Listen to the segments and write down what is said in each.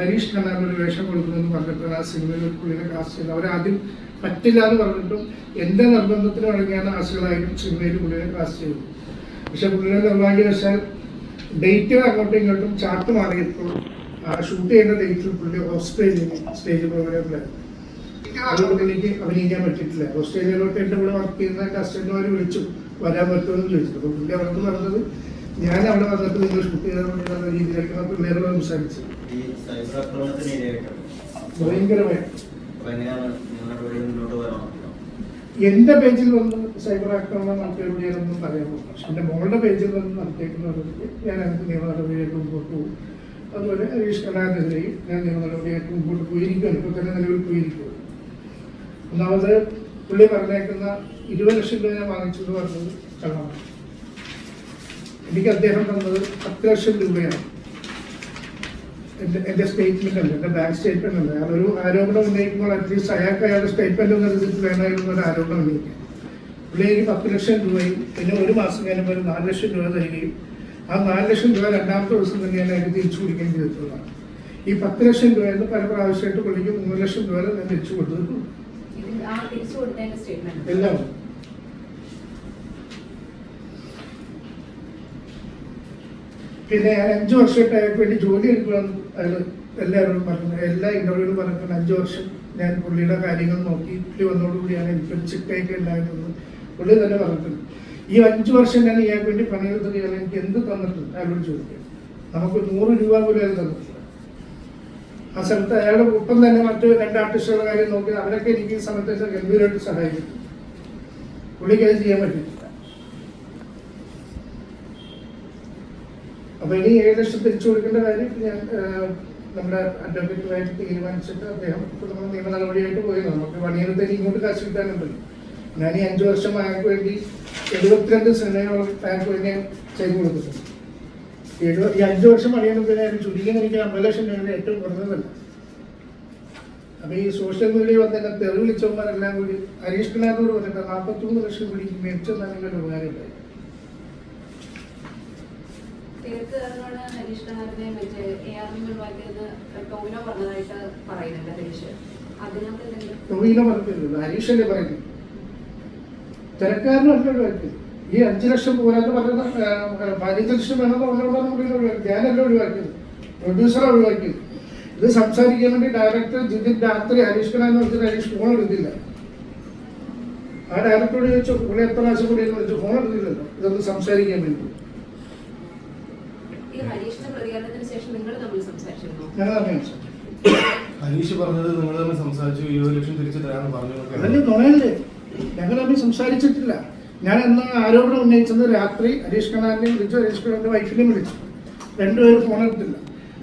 ഹരീഷ് കണ്ണാൻ ഒരു വേഷം കൊടുക്കുമെന്ന് പറഞ്ഞിട്ടാണ് ആ സിനിമയിൽ പുള്ളിനെ കാസ്റ്റ് ചെയ്തത്. അവരാദ്യം പറ്റില്ല എന്ന് പറഞ്ഞിട്ടും എൻ്റെ നിർബന്ധത്തിന് വഴങ്ങിയാണ് ആശകളായിട്ടും സിനിമയിൽ പുള്ളിനെ കാസ്റ്റ് ചെയ്തത്. പക്ഷെ പുള്ളിയുടെ നിർഭാഗ്യവശാൽ ഡേറ്റുകൾ അങ്ങോട്ടും ഇങ്ങോട്ടും ചാർട്ട് മാറിയപ്പോൾ ഷൂട്ട് ചെയ്യുന്ന ഡേറ്റിൽ പുള്ളി ഓസ്ട്രേലിയയിൽ സ്റ്റേജ് പ്രോഗ്രാമിലായിരുന്നു. അതുകൊണ്ട് എനിക്ക് അഭിനയിക്കാൻ പറ്റിയിട്ടില്ല. ഓസ്ട്രേലിയയിലോട്ട് എൻ്റെ കൂടെ വർക്ക് ചെയ്യുന്ന കസ്റ്റമർമാർ വിളിച്ചു വരാൻ പറ്റുമെന്ന് ചോദിച്ചു. അപ്പോൾ പുള്ളി അവിടെ നിന്ന് പറഞ്ഞത് ഞാൻ അവിടെ വന്നിട്ട് നിങ്ങൾ ഷൂട്ട് ചെയ്താൽ മതി എന്നുള്ള രീതിയിലേക്കാണ് പിള്ളേരോട് സംസാരിച്ചത്. ഭയങ്കരമായിട്ട് എന്റെ പേജിൽ വന്ന് സൈബർ ആക്രമണം നടത്തിയൊന്നും പറയാൻ പോകും. പക്ഷെ എൻ്റെ മോളുടെ പേജിൽ വന്ന് നടത്തിയേക്കുന്നവർക്ക് ഞാൻ എനിക്ക് നിയമ നടപടിയായിട്ട് മുമ്പോട്ട് പോകും. അതുപോലെ ഹരീഷ് കണ്ണാനെതിരെയും ഞാൻ നിയമ നടപടിയായിട്ട് മുമ്പോട്ട് പോയിരിക്കുകയാണ്. ഇപ്പോൾ തന്നെ നിലവിൽ പോയിരിക്കും. ഒന്നാമത് പുള്ളി പറഞ്ഞേക്കുന്ന 20 ലക്ഷം രൂപ ഞാൻ വാങ്ങിച്ചെന്ന് പറഞ്ഞത് കള്ളമാണ്. എനിക്ക് അദ്ദേഹം തന്നത് 10 ലക്ഷം രൂപയാണ്. എൻ്റെ സ്റ്റേറ്റ്മെന്റ് അല്ല, എൻ്റെ ബാങ്ക് സ്റ്റേറ്റ്മെന്റ് അല്ല. അതൊരു ആരോപണം ഉന്നയിക്കുമ്പോൾ അറ്റ്ലീസ്റ്റ് അയാൾക്ക് അയാളുടെ സ്റ്റേറ്റ്മെന്റ് എന്നെടുത്തിട്ട് വേണമായിരുന്നു ഒരു ആരോപണം ഉന്നയിക്കാൻ. പുള്ളി എനിക്ക് 10 ലക്ഷം രൂപയും പിന്നെ ഒരു മാസം കഴിയുമ്പോൾ ഒരു 4 ലക്ഷം രൂപ തരികയും ആ 4 ലക്ഷം രൂപ രണ്ടാമത്തെ ദിവസം തന്നെ ഞാൻ അതിന് തിരിച്ചു കൊടുക്കുകയും ചെയ്തിട്ടുള്ളതാണ്. ഈ 10 ലക്ഷം രൂപയെന്ന് പല പ്രാവശ്യമായിട്ട് പുള്ളിക്ക് 3 ലക്ഷം രൂപ ഞാൻ തിരിച്ചു കൊടുത്തിട്ടുണ്ട്. എല്ലാം പിന്നെ ഞാൻ 5 വർഷമായിട്ട് അയാൾക്ക് വേണ്ടി ജോലി എടുക്കണമെന്ന് അയാൾ എല്ലാവരോടും പറഞ്ഞു. എല്ലാ ഇന്റർവ്യൂവിലും പറഞ്ഞിട്ടുണ്ട് 5 വർഷം ഞാൻ പുള്ളിയുടെ കാര്യങ്ങൾ നോക്കി. പുള്ളി വന്നതോടുകൂടിയാണ് എനിക്കൊരു ചിക്കയൊക്കെ ഉണ്ടായിരുന്നത് പുള്ളി തന്നെ പറഞ്ഞിട്ടുണ്ട്. ഈ 5 വർഷം ഞാൻ ഇയാൾക്ക് വേണ്ടി പണിയെടുത്തത് ഇയാൾ എനിക്ക് എന്ത് തന്നിട്ടുണ്ട് അയാളോട് ചോദിക്കാം. നമുക്ക് 100 രൂപ പോലും അയാൾ തന്നിട്ടില്ല. ആ സ്ഥലത്ത് അയാളുടെ ഒപ്പം തന്നെ മറ്റ് 2 ആർട്ടിസ്റ്റുകളുടെ കാര്യം നോക്കി അവരൊക്കെ എനിക്ക് ഈ സമയത്ത് ഗംഭീരമായിട്ട് സഹായിക്കും. പുള്ളിക്ക് അത് ചെയ്യാൻ പറ്റില്ല. അപ്പൊ ഇനി 7 ലക്ഷം തിരിച്ചു കൊടുക്കേണ്ട കാര്യം ഞാൻ നമ്മുടെ അഡ്വക്കേറ്റുമായിട്ട് തീരുമാനിച്ചിട്ട് അദ്ദേഹം നമ്മൾ നിയമ നടപടിയായിട്ട് പോയി. നമുക്ക് പണിയെടുത്തേക്ക് ഇങ്ങോട്ട് കാശ് കിട്ടാനുണ്ടല്ലോ. ഞാൻ ഈ 5 വർഷം അയാൾക്ക് വേണ്ടി 72 സിനിമയോളം അയാൾക്ക് വേണ്ടി ചെയ്തു കൊടുത്തിട്ടുണ്ട്. ഈ 5 വർഷം പണിയെടുത്തതിന് ചുരുങ്ങിയ എനിക്ക് 50 ലക്ഷം രൂപ ഏറ്റവും കുറഞ്ഞതല്ല. അപ്പൊ ഈ സോഷ്യൽ മീഡിയ വന്ന് തന്നെ തെറി വിളിച്ചവന്മാരെല്ലാം കൂടി ഹരീഷ് കണ്ണാനോട് പറഞ്ഞിട്ട് 43 ലക്ഷം കൂടി മേടിച്ചെന്നാണ് ഒരു ഉപകാരമില്ല. ടോവിനോ പറഞ്ഞില്ലല്ലോ, ഹരീഷല്ലേ പറയുന്നത്. തിരക്കാരനല്ല ഒഴിവാക്കി. ഈ 5 ലക്ഷം പോരാന്ന് പറഞ്ഞത് 15 ലക്ഷം വേണമെന്ന് പറഞ്ഞുകൊണ്ടാണ് ഞാനല്ല ഒഴിവാക്കിയത്, പ്രൊഡ്യൂസറെ ഒഴിവാക്കിയത്. ഇത് സംസാരിക്കാൻ വേണ്ടി ഡയറക്ടർ ജിതിൻ രാത്രി ഹരീഷ് കണ്ണാൻ വിളിച്ചിട്ട് ഹരീഷ് ഫോൺ എടുത്തില്ല. ആ ഡയറക്ടറോട് ചോദിച്ചു പുള്ളി എത്ര പ്രാവശ്യം കൂടി വിളിച്ചു, ഫോൺ എടുത്തില്ലല്ലോ ഇതൊന്ന് സംസാരിക്കാൻ വേണ്ടി. ഹരീഷ് പറഞ്ഞത് നിങ്ങൾ തമ്മിൽ സംസാരിച്ചു 20 ലക്ഷം തിരിച്ചു തരാമെന്ന് പറഞ്ഞു. അതല്ലേ നുണയല്ലേ, ഞങ്ങൾ തമ്മിൽ സംസാരിച്ചിട്ടില്ല. ഞാൻ എന്ന് ആരോപണം ഉന്നയിച്ചത് രാത്രി ഹരീഷ് കണ്ണാനെയും വിളിച്ചു, ഹരീഷ് കണ്ണാന്റെ വൈഫിനെയും വിളിച്ചു. രണ്ടുപേരും ഫോൺ എടുത്തില്ല.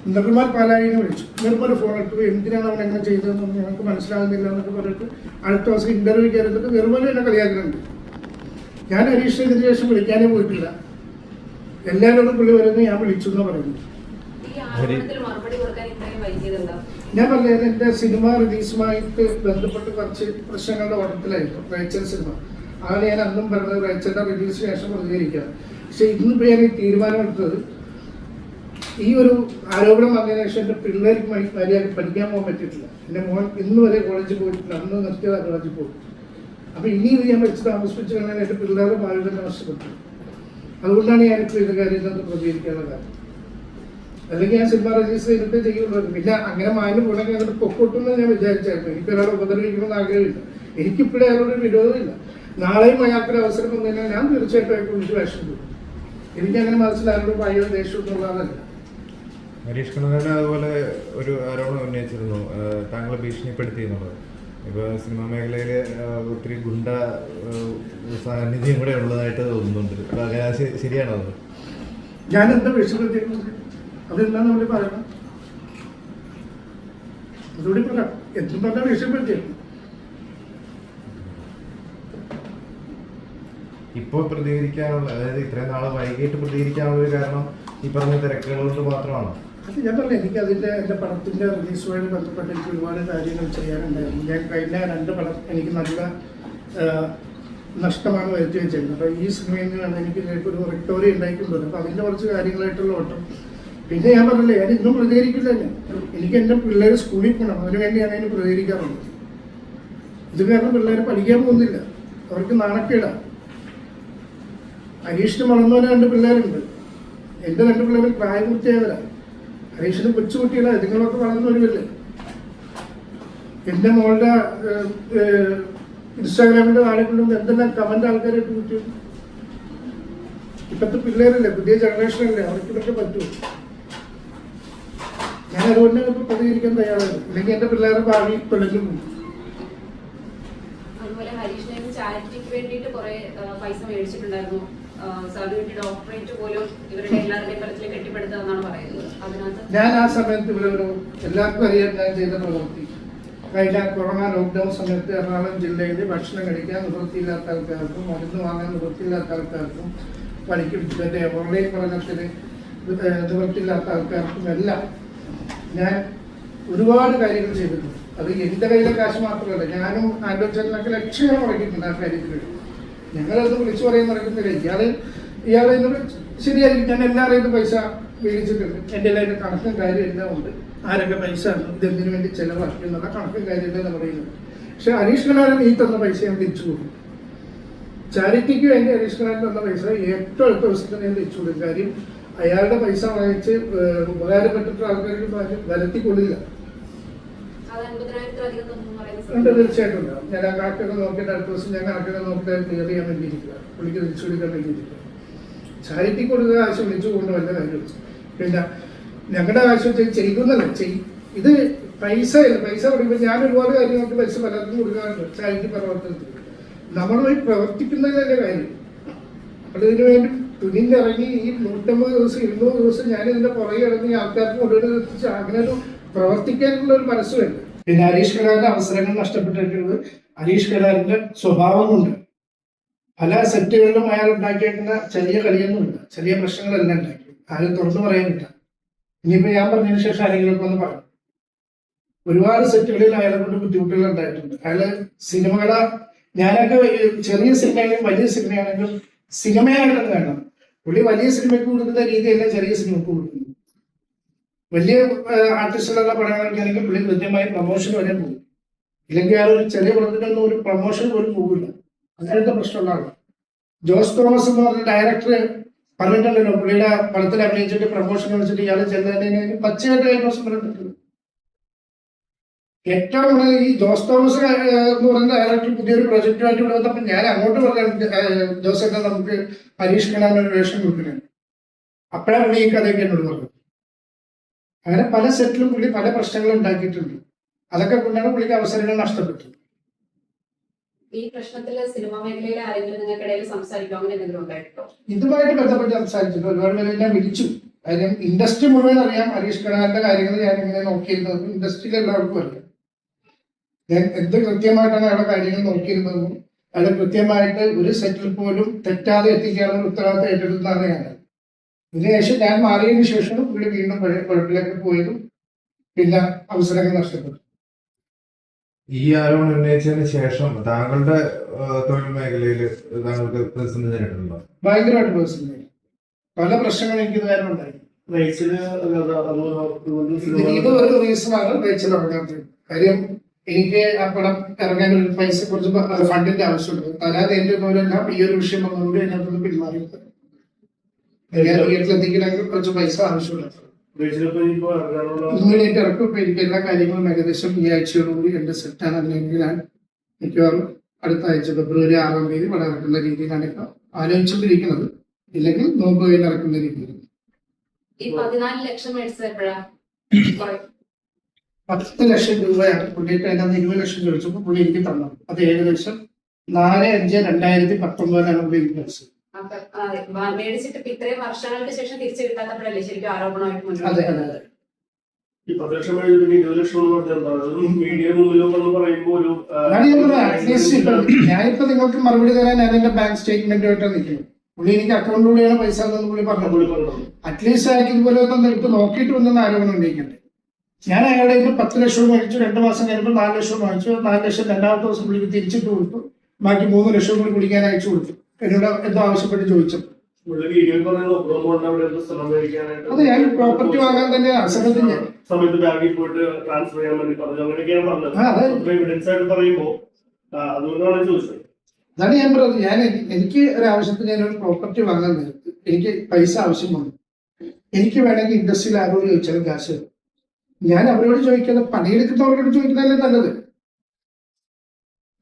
ഇന്ദ്രകുമാർ പാലായിനെ വിളിച്ചു. ഇവർക്ക് ഫോൺ എടുത്തു. എന്തിനാണ് അവൻ എങ്ങനെ ചെയ്തതെന്ന് ഞങ്ങൾക്ക് മനസ്സിലാകുന്നില്ല എന്നൊക്കെ പറഞ്ഞിട്ട് അടുത്ത ദിവസം ഇന്റർവ്യൂ കയറിയിട്ട് വെറുതെ എന്നെ കളിയാക്കുന്നുണ്ട്. ഞാൻ ഹരീഷിന് ഇതിന് ശേഷം വിളിക്കാനേ പോയിട്ടില്ല. എല്ലാവരോടും പുള്ളി വരുന്നത് ഞാൻ വിളിച്ചു എന്ന് പറയുന്നു. ഞാൻ പറഞ്ഞത് എൻ്റെ സിനിമ റിലീസുമായിട്ട് ബന്ധപ്പെട്ട് കുറച്ച് പ്രശ്നങ്ങളുടെ ഓട്ടത്തിലായിരുന്നു റേച്ചൽ സിനിമ. അങ്ങനെ ഞാൻ അന്നും പറഞ്ഞത് റേച്ചലിന്റെ റിലീസിന് ശേഷം പ്രതികരിക്കാം. പക്ഷെ ഇന്നിപ്പോൾ ഞാൻ ഈ തീരുമാനമെടുത്തത് ഈ ഒരു ആരോപണം വന്നതിന് ശേഷം എൻ്റെ പിള്ളേർക്ക് മര്യാദ പഠിക്കാൻ പോകാൻ പറ്റിയിട്ടില്ല. എൻ്റെ മോൻ ഇന്ന് വരെ കോളേജിൽ പോയിട്ടില്ല, അന്ന് നിർത്തിയതാണ് കോളേജിൽ പോയി. അപ്പോൾ ഇനി ഇത് ഞാൻ വെച്ച് താമസിപ്പിച്ച് കഴിഞ്ഞാൽ എൻ്റെ പിള്ളേരുടെ ഭാവി തന്നെ നഷ്ടപ്പെട്ടു. അതുകൊണ്ടാണ് ഞാനിപ്പോൾ ഇത് കാര്യത്തിനകത്ത് പ്രതികരിക്കാനുള്ള കാര്യം. അല്ലെങ്കിൽ ഞാൻ സിനിമ റിലീസ് ചെയ്തിട്ട് ചെയ്യുള്ളൂ. പിന്നെ അങ്ങനെ മാന്യം പോകണമെങ്കിൽ അങ്ങോട്ട് പൊക്കോട്ടെന്ന് ഞാൻ വിചാരിച്ചായിരുന്നു. എനിക്കൊരാളെ ഉപദ്രവിക്കണമെന്ന് ആഗ്രഹമില്ല. എനിക്കിപ്പോഴും അയാളോട് വിരോധമില്ല. നാളെയും അയാൾക്കൊരു അവസരം വന്നു കഴിഞ്ഞാൽ ഞാൻ തീർച്ചയായിട്ടും അയാൾക്ക് വിളിച്ച് വേഷം ചെയ്യും. എനിക്കങ്ങനെ മനസ്സിലായാലും ഭയോ ദേഷ്യം എന്നുള്ളതല്ല. ഹരീഷ് കണ്ണാനെ അതുപോലെ ഒരു ആരോപണം ഉന്നയിച്ചിരുന്നു, താങ്കളെ ഭീഷണിപ്പെടുത്തി എന്നുള്ളത്. ഇപ്പോൾ സിനിമാ മേഖലയിൽ ഒത്തിരി ഗുണ്ട സാന്നിധ്യം കൂടെ ഉള്ളതായിട്ട് തോന്നുന്നുണ്ട്. അപ്പോൾ അങ്ങനെ ശരിയാണോ അത്? ഞാൻ എന്താ ഭീഷണിപ്പെടുത്തിയിരുന്നത്? അതെന്താന്ന് നമ്മൾ പറയണം. അതുകൂടി പറയാം. എന്തും പറഞ്ഞാൽ ഭീഷണിപ്പെടുത്തിയിരുന്നു. ഇപ്പോൾ പ്രതികരിക്കാനുള്ള, അതായത് ഇത്രയും നാളെ വൈകിട്ട് പ്രതികരിക്കാനുള്ള ഒരു കാരണം ഈ പറഞ്ഞ തിരക്കുകൾ കൊണ്ട് മാത്രമാണോ? അത് ഞാൻ പറഞ്ഞു, എനിക്ക് എൻ്റെ പടത്തിൻ്റെ റിലീസുമായി ബന്ധപ്പെട്ട് എനിക്ക് ഒരുപാട് കാര്യങ്ങൾ ചെയ്യാനുണ്ടായിരുന്നു. ഞാൻ കഴിഞ്ഞ 2 പടം എനിക്ക് നല്ല നഷ്ടമാണ് വരുത്തി വെച്ചിരുന്നത്. അപ്പോൾ ഈ സിനിമയിൽ നിന്നാണ് എനിക്ക് ഒരു റിക്കവറി ഉണ്ടായിക്കൊണ്ടുവരുന്നത്. അപ്പോൾ അതിൻ്റെ കുറച്ച് കാര്യങ്ങളായിട്ടുള്ള ഓട്ടം പിന്നെ ഞാൻ പറഞ്ഞില്ലേ, ഞാൻ ഇന്നും പ്രതികരിക്കില്ല തന്നെ. എനിക്ക് എൻ്റെ പിള്ളേർ സ്കൂളിൽ പോകണം, അതിനു വേണ്ടിയാണ് അതിന് പ്രതികരിക്കാറുള്ളത്. ഇത് കാരണം പിള്ളേർ പഠിക്കാൻ പോകുന്നില്ല, അവർക്ക് നാണക്കേടാണ്. ഹരീഷിന് വളർന്നവരെ 2 പിള്ളേരുണ്ട്. എൻ്റെ 2 പിള്ളേർ പ്രായപൂർത്തിയായവരാണ്. ഹരീഷിന് കൊച്ചുകുട്ടികളാണ്, നിങ്ങളൊക്കെ വളർന്നവരുമല്ലേ. എൻ്റെ മോളുടെ ഇൻസ്റ്റാഗ്രാമിൻ്റെ താഴെ കൊണ്ടുവന്ന് എന്തെല്ലാം കമന്റ് ആൾക്കാരായിട്ട് കിട്ടി. ഇപ്പോഴത്തെ പിള്ളേരല്ലേ, പുതിയ ജനറേഷനല്ലേ, അവർക്ക് ഇതൊക്കെ പറ്റുമോ? ഞാൻ അതുകൊണ്ട് ഇപ്പൊ പ്രതികരിക്കാൻ തയ്യാറാണ്. ഇല്ലെങ്കിൽ എന്റെ പിള്ളേരെ ഭാവി പിള്ളേരും അതുപോലെ ഹരീഷിനെ ചാരിറ്റിക്ക് വേണ്ടിയിട്ട് കുറെ പൈസ മേടിച്ചിട്ടുണ്ടായിരുന്നു. സാറിന് വേണ്ടി ഡോക്ടറേറ്റ് പോലും ഇവരുടെ എല്ലാവരുടെയും ബലത്തിൽ കെട്ടിപ്പടുത്താന്നാണ് പറയുന്നത്. അതിനകത്ത് ഞാൻ ആ സമയത്ത് ഇവിടെ എല്ലാവർക്കും അറിയാൻ ഞാൻ ചെയ്ത പ്രവൃത്തി, കഴിഞ്ഞ കൊറോണ ലോക്ക്ഡൌൺ സമയത്ത് എറണാകുളം ജില്ലയിൽ ഭക്ഷണം കഴിക്കാൻ നിവൃത്തിയില്ലാത്ത ആൾക്കാർക്കും മരുന്ന് വാങ്ങാൻ നിവൃത്തിയില്ലാത്ത ആൾക്കാർക്കും പണിക്ക് മറ്റേ ഓൺലൈൻ പഠനത്തിന് നിവൃത്തിയില്ലാത്ത ആൾക്കാർക്കും എല്ലാം ഞാൻ ഒരുപാട് കാര്യങ്ങൾ ചെയ്തിട്ടുണ്ട്. അത് എൻ്റെ കയ്യിലെ കാശ് മാത്രമല്ല, ഞാനും ആൻഡ്രോച്ചേട്ടനൊക്കെ ലക്ഷങ്ങൾ മുടക്കിയിട്ടുണ്ട് ആ കാര്യത്തിൽ. ഞങ്ങളത് വിളിച്ചു പറയാൻ നടക്കുന്നില്ല. ഇയാളെ എന്നോട് ശരിയായിരിക്കും, ഞാൻ എല്ലാവരെയും പൈസ മേടിച്ചിട്ടുണ്ട്. എൻ്റെ അതിൻ്റെ കണക്കും കാര്യം എല്ലാം ഉണ്ട്. ആരൊക്കെ പൈസ ഇതെന്തിനു വേണ്ടി ചെലവാക്കി എന്നുള്ള കണക്കും കാര്യം എല്ലാം പറയുന്നത്. പക്ഷെ ഹരീഷ് കണാരൻ ഈ തന്ന പൈസ ഞാൻ തിരിച്ചു കൊടുക്കും. ചാരിറ്റിക്ക് വേണ്ടി ഹരീഷ് കണാരൻ തന്ന പൈസ ഏറ്റവും അടുത്ത ദിവസത്തിൽ ഞാൻ തിരിച്ചു കൊടുക്കും. കാര്യം അയാളുടെ പൈസ വാങ്ങിച്ച് ഉപകാരപ്പെട്ടിട്ട് ആൾക്കാർക്ക് വലത്തിക്കൊള്ളില്ല. തീർച്ചയായിട്ടും ഉണ്ടാവും. ഞാൻ ആ കണക്കൊക്കെ നോക്കിയിട്ട് അടുത്ത ദിവസം ഞാൻ കണക്കൊക്കെ നോക്കിയിട്ട് ക്ലിയർ ചെയ്യാൻ വേണ്ടിയിരിക്കുക, പുള്ളിക്ക് തിരിച്ചു കൊടുക്കാൻ വേണ്ടിയിരിക്കുക. ചാരിറ്റിക്ക് കൊടുക്കുക ആവശ്യം വിളിച്ചു പോകുന്ന വല്ല കാര്യം. പിന്നെ ഞങ്ങളുടെ ആവശ്യം ചെയ്യുന്നല്ല ഇത് പൈസ ഇല്ല. പൈസ കൊടുക്കുമ്പോൾ ഞാൻ ഒരുപാട് കാര്യങ്ങൾക്ക് പൈസ പലർക്കും കൊടുക്കാറുണ്ട് ചാരിറ്റി പ്രവർത്തനത്തിൽ. നമ്മൾ പോയി പ്രവർത്തിക്കുന്നതിൻ്റെ കാര്യം. അപ്പോൾ ഇതിനു വേണ്ടി തുനിഞ്ഞിറങ്ങി ഈ 150 ദിവസം 200 ദിവസം ഞാൻ ഇതിന്റെ പുറകെ ഇറങ്ങി ആൾക്കാർക്ക് കൊണ്ടുവന്ന് എത്തിച്ച് അങ്ങനെ ഒരു പ്രവർത്തിക്കാനുള്ള ഒരു മനസ്സ് വേണ്ട. പിന്നെ ഹരീഷ് കണാരന്റെ അവസരങ്ങൾ നഷ്ടപ്പെട്ടിട്ടുള്ളത് ഹരീഷ് കണാരന്റെ സ്വഭാവം കൊണ്ട്. പല സെറ്റുകളിലും അയാൾ ഉണ്ടാക്കിയേക്കുന്ന ചെറിയ കളിയൊന്നുമില്ല, ചെറിയ പ്രശ്നങ്ങളെല്ലാം ഉണ്ടാക്കി. ആരും തുറന്നു പറയാനില്ല. ഇനിയിപ്പോ ഞാൻ പറഞ്ഞതിന് ശേഷം ആരെങ്കിലും ഒന്ന് പറഞ്ഞു. ഒരുപാട് സെറ്റുകളിൽ അയാളെ കൊണ്ട് ബുദ്ധിമുട്ടുകൾ ഉണ്ടായിട്ടുണ്ട്. അയാള് സിനിമകളെ ഞാനൊക്കെ ചെറിയ സിനിമയാണെങ്കിലും വലിയ സിനിമയാണെങ്കിലും സിനിമയായിട്ടൊന്നും വേണം. പുള്ളി വലിയ സിനിമയ്ക്ക് കൊടുക്കുന്ന രീതിയല്ല ചെറിയ സിനിമയ്ക്ക് കൊടുക്കുന്നത്. വലിയ ആർട്ടിസ്റ്റുകളുടെ പടങ്ങളൊക്കെ ആണെങ്കിൽ പുള്ളി കൃത്യമായി പ്രൊമോഷൻ വരെ പോകും. ഇല്ലെങ്കിൽ ആ ഒരു ചെറിയ പടത്തിനൊന്നും ഒരു പ്രൊമോഷൻ പോലും പോകില്ല. അങ്ങനത്തെ പ്രശ്നമുള്ള ആളാണ്. ജോസ് തോമസ് എന്ന് പറഞ്ഞ ഡയറക്ടർ പറഞ്ഞിട്ടുണ്ടല്ലോ, പുള്ളിയുടെ പടത്തിൽ അഭിനയിച്ചിട്ട് പ്രൊമോഷൻ വിളിച്ചിട്ട് ഇയാൾ ചെന്നതിന് പച്ചയായിട്ട് കൈമോശം പറഞ്ഞിട്ടുണ്ട്. ഏറ്റവും കൂടുതൽ ഈ ജോസ് തോമസ് എന്ന് പറയുന്ന ഡയറക്ടർ പുതിയൊരു പ്രൊജക്റ്റുമായിട്ട് ഇവിടെ വന്നപ്പോൾ ഞാൻ അങ്ങോട്ട് പറഞ്ഞു, ജോസൊക്കെ നമുക്ക് ഹരീഷ് കണാരൻ ഒരു വേഷം കൊടുക്കുന്നുണ്ട്. അപ്പോഴാണ് പുള്ളി ഈ കഥയൊക്കെ എന്നോട് പറഞ്ഞത്. അങ്ങനെ പല സെറ്റിലും പുള്ളി പല പ്രശ്നങ്ങളും ഉണ്ടാക്കിയിട്ടുണ്ട്. അതൊക്കെ കൊണ്ടാണ് പുള്ളിക്ക് അവസരങ്ങൾ നഷ്ടപ്പെട്ടത്. ഈ പ്രശ്നത്തില് സിനിമാ മേഖലയിലെ ആരെങ്കിലും നിങ്ങൾക്കിടയിൽ സംസാരിക്കും, അങ്ങനെ എന്തെങ്കിലും ഉണ്ടായിട്ടോ? ഇതുമായിട്ട് ബന്ധപ്പെട്ട് സംസാരിച്ചിട്ട് ഒരുപാട് പേര് എന്നെ വിളിച്ചു. കാര്യം ഇൻഡസ്ട്രി മുഴുവൻ അറിയാം ഹരീഷ് കണാരന്റെ കാര്യങ്ങൾ ഞാൻ ഇങ്ങനെ നോക്കിയിരുന്നത്. ഇൻഡസ്ട്രിയിൽ എല്ലാവർക്കും അറിയാം ഞാൻ എന്ത് കൃത്യമായിട്ടാണ് അയാളുടെ കാര്യങ്ങൾ നോക്കിയിരുന്നതെന്നും അയാൾ കൃത്യമായിട്ട് ഒരു സെറ്റിൽ പോലും തെറ്റാതെ എത്തിക്കാനുള്ള ഉത്തരവാദിത്തം ഏറ്റെടുത്തതാണ് ഞാൻ. ഇതിനുശേഷം ഞാൻ മാറിയതിനു ശേഷം പുള്ളി വീണ്ടും കുഴപ്പത്തിലേക്ക് പോയതും പിന്നെ അവസരങ്ങൾ നഷ്ടപ്പെട്ടു. ഈ ആരോപണം ഉന്നയിച്ചതിന് ശേഷം താങ്കളുടെ തൊഴിൽ മേഖലയിൽ താങ്കൾക്ക് പ്രതിസന്ധി നേരിട്ടുണ്ടോ? ഭയങ്കരമായിട്ട് പ്രതിസന്ധി. പല പ്രശ്നങ്ങളും എനിക്ക് നേരം ഉണ്ടായി. ഇത് ഒരു റീസണാണ് റേച്ചൽ ഇറങ്ങാത്തത്. കാര്യം എനിക്ക് ആ പടം ഇറങ്ങാൻ ഒരു പൈസ കുറച്ച് ഫണ്ടിന്റെ ആവശ്യമുണ്ട്. തരാതെ എന്റെ പോലെല്ലാം ഈ ഒരു വിഷയം വന്നുകൊണ്ട് അതിനകത്ത് പിന്മാറിയത്. വീട്ടിലെത്തിക്കണമെങ്കിൽ കുറച്ച് പൈസ ആവശ്യമുള്ളത് ഇമ്മീഡിയറ്റ് ഇറക്കും. ഇപ്പൊ എനിക്ക് എല്ലാ കാര്യങ്ങളും ഏകദേശം ഈ ആഴ്ചയോടുകൂടി എന്റെ സെറ്റാണ്. അല്ലെങ്കിൽ ഞാൻ മിക്കവാറും അടുത്ത ആഴ്ച ഫെബ്രുവരി 6-ാം തീയതി പടം ഇറക്കുന്ന രീതിയിലാണ് ഇപ്പൊ ആലോചിച്ചുകൊണ്ടിരിക്കുന്നത്. ഇല്ലെങ്കിൽ നോമ്പ് കഴിഞ്ഞ് ഇറക്കുന്ന രീതിയിൽ. 14 ലക്ഷം മേടിച്ചത് എപ്പോഴാ? 10 ലക്ഷം രൂപയാണ് പുള്ളിയിട്ട്. അതിനകത്ത് 20 ലക്ഷം ചോദിച്ചപ്പോൾ പുള്ളി എനിക്ക് തന്നത്. അത് ഏകദേശം 4/5/2019 പുള്ളി എനിക്ക് മേടിച്ചത്. മേടിച്ചിട്ട് ഇത്രയും വർഷങ്ങൾക്ക് ശേഷം തിരിച്ചു കിട്ടാത്തപ്പോഴല്ലേ ശരിക്കും ആരോപണമായിട്ട് മുന്നോട്ട്? അതെ അതെ അതെ. ഞാനിപ്പോ നിങ്ങൾക്ക് മറുപടി തരാൻ ഞാൻ എന്റെ ബാങ്ക് സ്റ്റേറ്റ്മെന്റുമായിട്ട് നിൽക്കുന്നു. പുള്ളി എനിക്ക് അക്കൗണ്ടിലൂടെയാണ് പൈസ പുള്ളി പറഞ്ഞു. അറ്റ്ലീസ്റ്റ് എനിക്ക് ഇതുപോലെ ഒന്നും എടുത്ത് നോക്കിയിട്ട് വന്നെന്ന് ആരോപണം ഉന്നയിക്കണ്ടേ. ഞാൻ അയാളുടെ 10 ലക്ഷം മേടിച്ചു. 2 മാസം കഴിയുമ്പോൾ 4 ലക്ഷം വാങ്ങിച്ചു. 4 ലക്ഷം രണ്ടാമത്തെ ദിവസം പുള്ളിക്ക് തിരിച്ചിട്ട് കൊടുത്തു. ബാക്കി 3 ലക്ഷം കൂടി കുടിക്കാൻ അയച്ചു കൊടുത്തു. എന്നോട് എന്തോ ആവശ്യപ്പെട്ട് ചോദിച്ചു. ഇവിടെ വീഡിയോയിൽ പറയുന്നത് ഒബ്രോമോളിന് അവിടെ ഒരു സ്ഥലം മേടിക്കാനായിട്ട് അത് ഞാൻ പ്രോപ്പർട്ടി വാങ്ങാൻ തന്നെ സമയത്ത് ഞാൻ സമയത്ത് ബാങ്കിൽ പോയിട്ട് ട്രാൻസ്ഫർ ചെയ്യാൻ വേണ്ടി പറഞ്ഞു, അങ്ങനെയൊക്കെയാണ് പറഞ്ഞത്. ആ, അതെ. അത്ര എവിഡൻസ് ആയിട്ട് പറയുമ്പോ അതുകൊണ്ടാണ് ചോദിച്ചത്. അതാണ് ഞാൻ പറഞ്ഞത്. എനിക്ക് ഒരു ആവശ്യത്തിന് ഞാനൊരു പ്രോപ്പർട്ടി വാങ്ങാൻ നേരത്ത് എനിക്ക് പൈസ ആവശ്യം വന്നു. എനിക്ക് വേണമെങ്കിൽ ഇൻഡസ്ട്രിയിൽ ആരോട് ചോദിച്ചാലും കാശ് തരും. ഞാൻ അവരോട് ചോദിക്കാതെ പണിയെടുക്കുന്നവരോട് ചോദിക്കുന്നതല്ലേ നല്ലത്.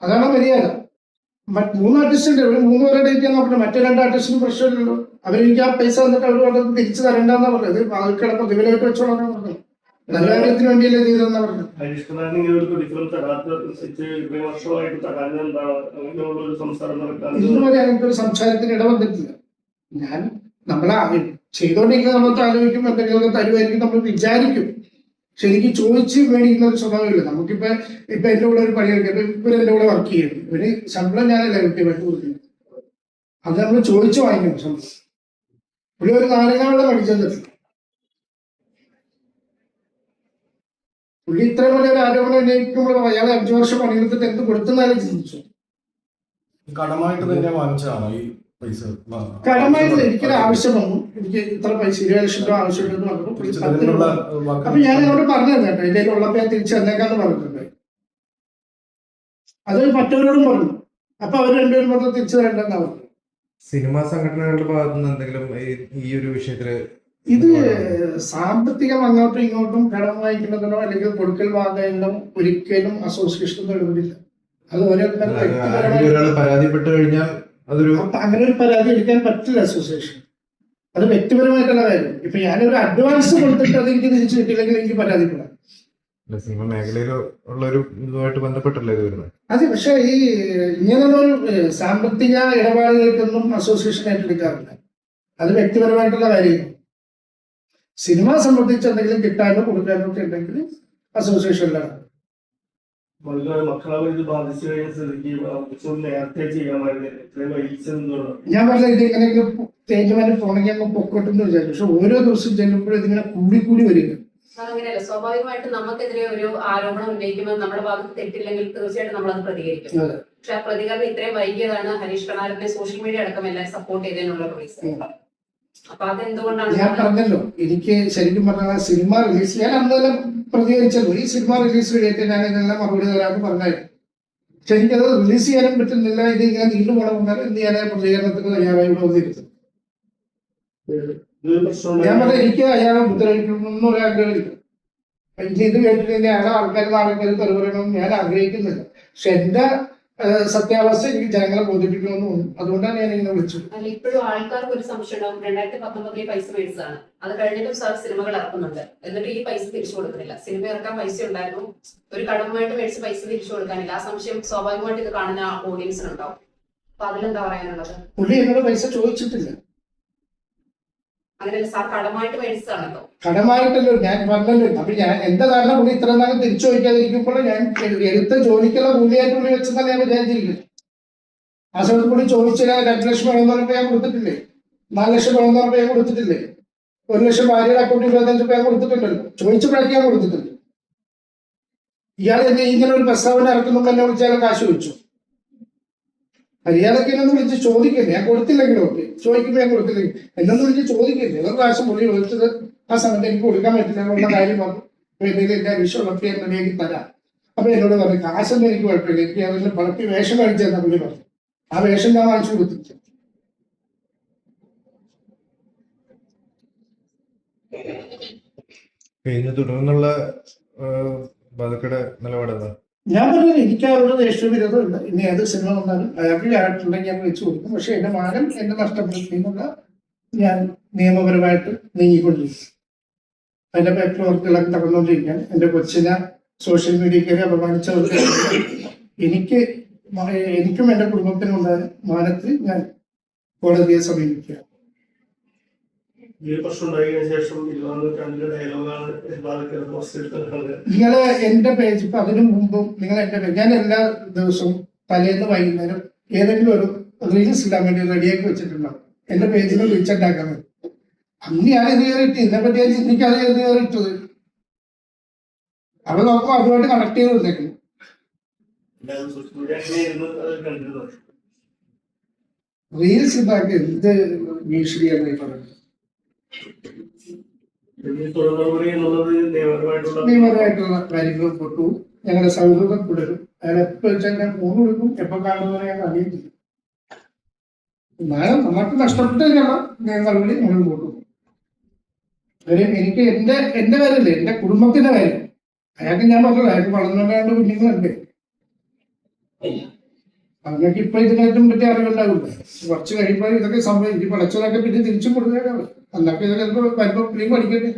അതാണ് മര്യാദ. 3 ആർട്ടിസ്റ്റ് ഉണ്ട്, ഇവിടെ 3 പേരെ ഡേറ്റ് ചെയ്യാൻ നോക്കട്ടെ. മറ്റേ 2 ആർട്ടിസ്റ്റിനും പ്രശ്നമില്ലല്ലോ. അവരെനിക്ക് ആ പൈസ തന്നിട്ട് അവർ പറഞ്ഞത് തിരിച്ചു തരണ്ടെന്നാ പറഞ്ഞത്. ബാക്കിയുള്ള പ്രതിഫലമായിട്ട് വെച്ചോളാം പറഞ്ഞത്. നല്ല കാര്യത്തിന് വേണ്ടിയല്ലേ ചെയ്തതെന്നാ പറഞ്ഞത്. ഹരീഷ്ണനാണ് ഇങ്ങനെ ഒരു പ്രതിഫലം തരാത്ത ഇത്രയും വർഷമായിട്ട് തരാഞ്ഞ എന്താണ് അങ്ങനെയുള്ള ഒരു സംസാരം നടക്കാൻ? ഇന്നുവരെ എനിക്കൊരു സംസാരത്തിന് ഇടവന്നിട്ടില്ല. നമ്മളെ ചെയ്തോണ്ടിരിക്കുന്ന നമുക്ക് ആലോചിക്കും എന്തെങ്കിലുമൊക്കെ തരുമായിരിക്കും നമ്മൾ വിചാരിക്കും. ശരിക്കും ചോദിച്ച് മേടിക്കുന്ന ഒരു സ്വഭാവമില്ല. നമുക്കിപ്പോ എന്റെ കൂടെ ഒരു പണിയെടുക്കും, എന്റെ കൂടെ വർക്ക് ചെയ്യുന്നു, ഇവര് ശമ്പളം ഞാനല്ല കൃത്യമായിട്ട് കൊടുക്കുന്നത്. അത് നമ്മൾ ചോദിച്ചു വാങ്ങിക്കണം ശമ്പളം. ഇവിടെ ഒരു നാരങ്ങാവെള്ളം പഠിച്ചത് പുള്ളി ഇത്രയും വലിയൊരു ആരോപണം ഉന്നയിക്കുമ്പോൾ അയാളെ 5 വർഷം പണിയെടുത്തിട്ട് എന്ത് കൊടുത്തെന്നാലും ചിന്തിച്ചു. കടമായിട്ട് തന്നെ വാങ്ങിച്ചതാണോ ഈ പൈസ? കടമായിട്ട് എനിക്കൊരു ആവശ്യം വന്നു, എനിക്ക് ഇത്ര പൈസ 20 ലക്ഷം രൂപ ആവശ്യമുണ്ടെന്ന് പറഞ്ഞു. അപ്പൊ ഞാൻ അവരോട് പറഞ്ഞത് കേട്ടോ, എന്റെ ഉള്ളപ്പോ ഞാൻ തിരിച്ചു തന്നേക്കാന്ന് പറഞ്ഞിട്ടുണ്ട്. അത് മറ്റവരോടും പറഞ്ഞു. അപ്പൊ അവർ രണ്ടുപേരും മാത്രം തിരിച്ചു തരണ്ടെന്നാ പറഞ്ഞു. സിനിമാ സംഘടനകളുടെ ഭാഗത്തുനിന്ന് എന്തെങ്കിലും ഈ ഒരു വിഷയത്തില് ഇത് സാമ്പത്തികം അങ്ങോട്ടും ഇങ്ങോട്ടും കടം വാങ്ങിക്കുന്നതിനോ അല്ലെങ്കിൽ കൊടുക്കൽ വാങ്ങലിനോ ഒരിക്കലും അസോസിയേഷൻ ഇടപെടില്ല. അത് ഒരാൾ പരാതിപ്പെട്ടു കഴിഞ്ഞാൽ അതൊരു അങ്ങനെ ഒരു പരാതി എടുക്കാൻ പറ്റില്ല അസോസിയേഷൻ. അത് വ്യക്തിപരമായിട്ടുള്ള കാര്യം. ഇപ്പൊ ഞാനൊരു അഡ്വാൻസ് കൊടുത്തിട്ട് അത് എനിക്ക് തിരിച്ചു കിട്ടില്ലെങ്കിൽ എനിക്ക് പരാതിപ്പെടാം. സിനിമ മേഖലയിൽ ഉള്ള ഒരു ഇതുമായിട്ട് ബന്ധപ്പെട്ടല്ലേ ഇത് വരുന്നത്? അതെ, പക്ഷെ ഈ ഇങ്ങനെയുള്ളൊരു സാമ്പത്തിക ഇടപാടുകൾക്കൊന്നും അസോസിയേഷൻ ഏറ്റെടുക്കാറില്ല. അത് വ്യക്തിപരമായിട്ടുള്ള കാര്യമാണ്. സിനിമ സംബന്ധിച്ച് എന്തെങ്കിലും കിട്ടാനോ കൊടുക്കാനോ ഒക്കെ ഉണ്ടെങ്കിൽ അസോസിയേഷനിലാണ്. ഞാൻ പറഞ്ഞ ഇത് എങ്ങനെയെങ്കിലും സ്റ്റേജ്മാരെ പോണെങ്കിൽ അങ്ങ് പൊക്കോട്ടെന്ന് വിചാരിച്ചു. പക്ഷെ ഓരോ ദിവസം ചെല്ലുമ്പോഴും ഇതിങ്ങനെ കൂടി വരിക. അങ്ങനെയല്ല, സ്വാഭാവികമായിട്ടും നമുക്കെതിരെ ഒരു ആരോപണം ഉന്നയിക്കുമ്പോൾ നമ്മുടെ ഭാഗത്ത് തെറ്റില്ലെങ്കിൽ തീർച്ചയായിട്ടും നമ്മളത് പ്രതികരിക്കും. പക്ഷെ ആ പ്രതികരണം ഇത്രയും വൈകിയതാണ് ഹരീഷ് കണാരനെ സോഷ്യൽ മീഡിയ അടക്കം എല്ലാവരും സപ്പോർട്ട് ചെയ്തതിനുള്ള റീസൺ. അപ്പൊ അതെന്തുകൊണ്ടാണ്? ഞാൻ പറഞ്ഞല്ലോ, എനിക്ക് ശരിക്കും പറഞ്ഞാൽ സിനിമ റിലീസ് ചെയ്യാൻ അന്നേരം പ്രതികരിച്ചല്ലോ. ഈ സിനിമ റിലീസ് കഴിഞ്ഞിട്ട് ഞാൻ ഇതെല്ലാം മറുപടി തരാമെന്ന് പറഞ്ഞായിരുന്നു. പക്ഷെ എനിക്കത് റിലീസ് ചെയ്യാനും പറ്റുന്നില്ല. ഇത് ഇങ്ങനെ നീണ്ടു പോകണമെന്നാൽ എന്ത് ചെയ്യാനായ പ്രതികരണത്തിന് തയ്യാറായി വന്നിരുന്നത്. ഞാൻ പറഞ്ഞ എനിക്ക് അയാളെ ഉപദ്രവിക്കണമെന്നും ഒരു ആഗ്രഹമില്ല. എനിക്ക് ഇത് കേട്ടിട്ട് അയാളെ ആൾക്കാർ നാളെ തെരുവരണമെന്ന് ഞാൻ ആഗ്രഹിക്കുന്നില്ല. പക്ഷെ എന്റെ സത്യാവസ്ഥ എനിക്ക് ജനങ്ങളെ ബോധിപ്പിക്കണമെന്ന് തോന്നുന്നു. അതുകൊണ്ടാണ് ഞാൻ ഇങ്ങനെ വിളിച്ചത്. ഇപ്പോഴും ആൾക്കാർക്ക് ഒരു സംശയം ഉണ്ടാവും, 2019 പൈസ മേടിച്ചതാണ്, അത് കഴിഞ്ഞിട്ടും സാർ സിനിമകൾ ഇറക്കുന്നുണ്ട്, എന്നിട്ട് ഈ പൈസ തിരിച്ചു കൊടുക്കുന്നില്ല. സിനിമ ഇറക്കാൻ പൈസ ഉണ്ടായിരുന്നു, ഒരു കടമായിട്ട് മേടിച്ച പൈസ തിരിച്ചു കൊടുക്കാനില്ല. ആ സംശയം സ്വാഭാവികമായിട്ട് ഇത് കാണുന്ന ഓഡിയൻസിനുണ്ടാവും. അപ്പൊ അതിലെന്താ പറയാനുള്ളത്? പുള്ളി എന്നോട് പൈസ ചോദിച്ചിട്ടില്ല. അങ്ങനെയല്ല സാർ, കടമായിട്ട് മേടിച്ചതാണല്ലോ. കടമായിട്ടല്ലോ ഞാൻ പറഞ്ഞല്ലോ. അപ്പൊ ഞാൻ എന്റെ കാരണം പുള്ളി ഇത്ര നാളും തിരിച്ചു ചോദിക്കാതിരിക്കുമ്പോൾ ഞാൻ എടുത്ത ജോലിക്കുള്ള കൂലിയായിട്ട് പുള്ളി വെച്ചെന്നല്ല ഞാൻ വിചാരിച്ചിരിക്കുന്നത്. ആ സമയത്ത് പുള്ളി ചോദിച്ചാൽ 2 ലക്ഷം വേണമെന്ന് പറഞ്ഞപ്പോൾ ഞാൻ കൊടുത്തിട്ടില്ലേ? 4 ലക്ഷം വേണമെന്ന് പറഞ്ഞപ്പോൾ ഞാൻ കൊടുത്തിട്ടില്ലേ? 1 ലക്ഷം ഭാര്യയുടെ അക്കൗണ്ടിൽ 25 ഞാൻ കൊടുത്തിട്ടുണ്ടല്ലോ. ചോദിച്ചപ്പോഴേക്ക് ഞാൻ കൊടുത്തിട്ടുണ്ട്. ഇയാൾ ഇങ്ങനെ ഒരു പ്രസ്താവന ഇറക്കുമ്പോൾ എന്നെ വിളിച്ചാൽ കാശ് ചോദിച്ചു. മര്യാദക്ക് എന്നൊന്ന് വിളിച്ച് ചോദിക്കണ്ടേ? ഞാൻ കൊടുത്തില്ലെങ്കിലും ഓക്കെ, ചോദിക്കുമ്പോൾ ഞാൻ കൊടുത്തില്ലെങ്കിൽ എന്നൊന്ന് വിളിച്ച് ചോദിക്കണ്ടേ? ഒരു പ്രാവശ്യം പുള്ളി വിളിച്ചത് ആ സമയത്ത് എനിക്ക് കൊടുക്കാൻ പറ്റില്ല എന്നുള്ള കാര്യം പറഞ്ഞു. എന്തെങ്കിലും എന്റെ വിഷയമൊക്കെ എനിക്ക് തരാം. അപ്പൊ എന്നോട് പറഞ്ഞു കാശൊന്നും എനിക്ക് കുഴപ്പമില്ല, എനിക്ക് അതിന് പളപ്പി വേഷം കഴിച്ചെന്ന പുള്ളി പറഞ്ഞു. ആ വേഷം ഞാൻ വാങ്ങിച്ചു കൊടുത്തിട്ട് ഇതിനെ തുടർന്നുള്ള ബാധക്കയുടെ നിലപാടെന്താ? ഞാൻ പറഞ്ഞത് എനിക്ക് അവരുടെ ദേഷ്യ വിരോധമില്ല. ഇനി ഏത് സിനിമ വന്നാലും അയാൾക്ക് ആയിട്ടുണ്ടെങ്കിൽ ഞാൻ വെച്ചു കൊടുക്കും. പക്ഷെ എന്റെ മാനം എന്നെ നഷ്ടപ്പെടുത്തിയെന്നുള്ള ഞാൻ നിയമപരമായിട്ട് നീങ്ങിക്കൊണ്ടിരിക്കും. അതിന്റെ പേപ്പർ വർക്കുകളൊക്കെ നടന്നുകൊണ്ടിരിക്കുകയാണ്. എന്റെ കൊച്ചിനെ സോഷ്യൽ മീഡിയ കയറി അപമാനിച്ചവർക്ക് എനിക്കും എന്റെ കുടുംബത്തിനുണ്ടായ മാനത്തിൽ ഞാൻ കോടതിയെ സമീപിക്കുക. നിങ്ങള് എന്റെ പേജ് ഇപ്പൊ അതിനു മുമ്പും നിങ്ങൾ എന്റെ പേജ് ഞാൻ എല്ലാ ദിവസവും തലേന്ന് വൈകുന്നേരം ഏതെങ്കിലും ഒരു റീൽസ് ഇടാൻ വേണ്ടി റെഡിയാക്കി വെച്ചിട്ടുണ്ടാവും. എന്റെ പേജിൽ റീച്ച് ഉണ്ടാക്കാൻ വേണ്ടി. അന്ന് ഞാൻ ഇത് കയറിയിട്ട് ഇതിനെപ്പറ്റി ഞാൻ ചിന്തിക്കാതെ ഇത് കയറിയിട്ടത്. അവ നോക്കുമ്പോൾ അതുമായിട്ട് കണക്ട് ചെയ്ത് വന്നേക്കുന്നു. റീൽസ് ഉണ്ടാക്കി എന്ത് ഭീഷണിയാണ് ഈ പറയുന്നത്? ഈ തുടർ നടപടി എന്നുള്ളത് നിയമപരമായിട്ടുള്ള നിയമപരമായിട്ടുള്ള കാര്യങ്ങൾ പൊട്ടു, ഞങ്ങളുടെ സൗഹൃദം തുടരും. അയാൾ എപ്പോൾ വെച്ചാൽ ഞാൻ ഫോൺ കൊടുക്കും, എപ്പോൾ കാണുന്നവരെ ഞാൻ അറിയില്ല. എന്നാലും നമുക്ക് നഷ്ടപ്പെട്ടില്ല നടപടി നമ്മൾ കൊടുക്കും. കാര്യം എനിക്ക് എന്റെ കാര്യമില്ല, എന്റെ കുടുംബത്തിന്റെ കാര്യം. അയാൾക്ക് ഞാൻ പറഞ്ഞത് അയാൾക്ക് വളർന്നുകൊണ്ടാണ്ട് കുഞ്ഞുങ്ങളുണ്ട്. അതിനൊക്കെ ഇപ്പൊ ഇതിനേറ്റവും പറ്റിയ അറിവുണ്ടാവില്ല. കുറച്ച് കഴിയുമ്പോൾ ഇതൊക്കെ സംഭവിക്കും. പഠിച്ചതൊക്കെ പിന്നെ തിരിച്ചും കൊടുത്തേക്കാണ്. അന്നൊക്കെ ഇതൊക്കെ വരുമ്പോ പഠിക്കട്ടെ.